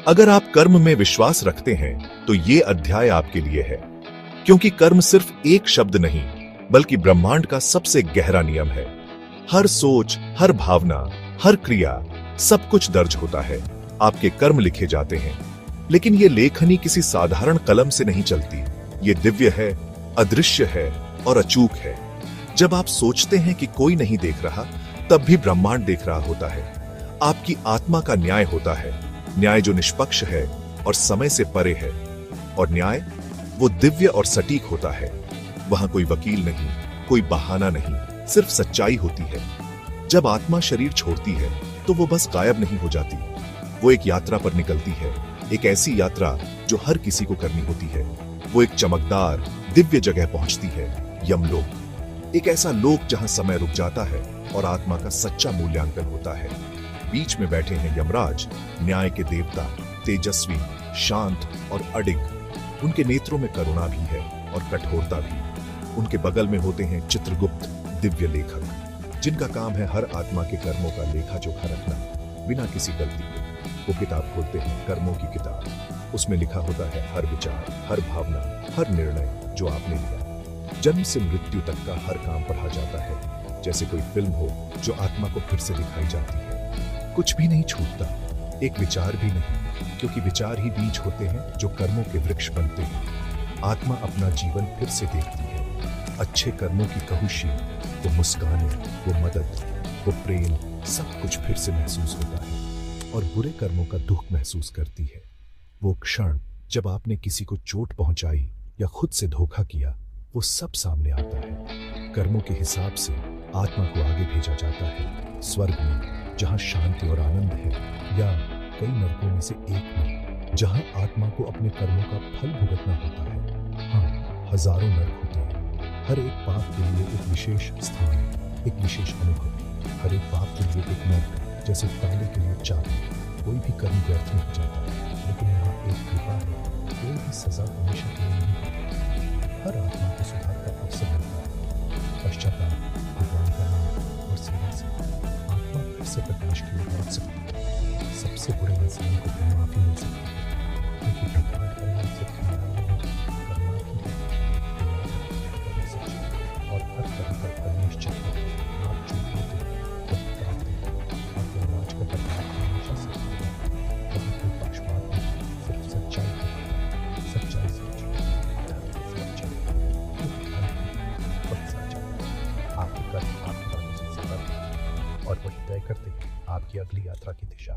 अगर आप कर्म में विश्वास रखते हैं तो ये अध्याय आपके लिए है, क्योंकि कर्म सिर्फ एक शब्द नहीं बल्कि ब्रह्मांड का सबसे गहरा नियम है। हर सोच, हर भावना, हर क्रिया, सब कुछ दर्ज होता है। आपके कर्म लिखे जाते हैं, लेकिन ये लेखनी किसी साधारण कलम से नहीं चलती। ये दिव्य है, अदृश्य है और अचूक है। जब आप सोचते हैं कि कोई नहीं देख रहा, तब भी ब्रह्मांड देख रहा होता है। आपकी आत्मा का न्याय होता है, न्याय जो निष्पक्ष है और समय से परे है। और न्याय वो दिव्य और सटीक होता है। वहां कोई वकील नहीं, कोई बहाना नहीं, सिर्फ सच्चाई होती है। जब आत्मा शरीर छोड़ती है तो वो बस गायब नहीं हो जाती। वो एक यात्रा पर निकलती है, एक ऐसी यात्रा जो हर किसी को करनी होती है। वो एक चमकदार दिव्य जगह पहुंचती है, यमलोक। एक ऐसा लोक जहां समय रुक जाता है और आत्मा का सच्चा मूल्यांकन होता है। बीच में बैठे हैं यमराज, न्याय के देवता, तेजस्वी, शांत और अडिग। उनके नेत्रों में करुणा भी है और कठोरता भी। उनके बगल में होते हैं चित्रगुप्त, दिव्य लेखक, जिनका काम है हर आत्मा के कर्मों का लेखा जोखा रखना बिना किसी गलती के। वो किताब खोलते हैं, कर्मों की किताब। उसमें लिखा होता है हर विचार, हर भावना, हर निर्णय जो आपने लिया। जन्म से मृत्यु तक का हर काम पढ़ा जाता है, जैसे कोई फिल्म हो जो आत्मा को फिर से दिखाई जाती है। कुछ भी नहीं छूटता, एक विचार भी नहीं, क्योंकि विचार ही बीज होते हैं जो कर्मों के वृक्ष बनते हैं। आत्मा अपना जीवन फिर से देखती है। अच्छे कर्मों की कहुशी, वो मुस्कानें, वो मदद, वो प्रेम, सब कुछ फिर से महसूस होता है। और बुरे कर्मों का दुख महसूस करती है। वो क्षण जब आपने किसी को चोट पहुंचाई या खुद से धोखा किया, वो सब सामने आता है। कर्मों के हिसाब से आत्मा को आगे भेजा जाता है, स्वर्ग में जहां शांति और आनंद है, या कई नरकों में से एक में जहां आत्मा को अपने कर्मों का फल भुगतना होता है। हाँ, हजारों नरक होते हैं। हर एक पाप के लिए एक विशेष स्थान, एक विशेष अनुभव। हर एक पाप के लिए एक नरक, जैसे ताले के लिए चाबी। कोई भी कर्म व्यर्थ नहीं जाता, लेकिन यहाँ एक कृपा है, कोई भी सजा हमेशा के लिए नहीं होती। हर आत्मा को सुधार का अवसर मिलता है। पश्चाताप, भगवान का नाम और सेवा से आत्मा फिर से प्रकाश की ओर बढ़ सकती है। सबसे बुरे इंसान को भी माफी मिल सकती है, क्योंकि भगवान का नाम सिर्फ न्याय नहीं, करुणा की है। और हर तरह का फल निश्चित है। आप जो होते हैं वो प्राप्त है। आप यमराज का प्रभाव हमेशा से होगा। कभी कोई पक्षपात नहीं, सिर्फ सच्चाई है। सच्चाई सच्चाई आपके कर्म आपके बातों से और वही तय करते हैं आपकी अगली यात्रा की दिशा।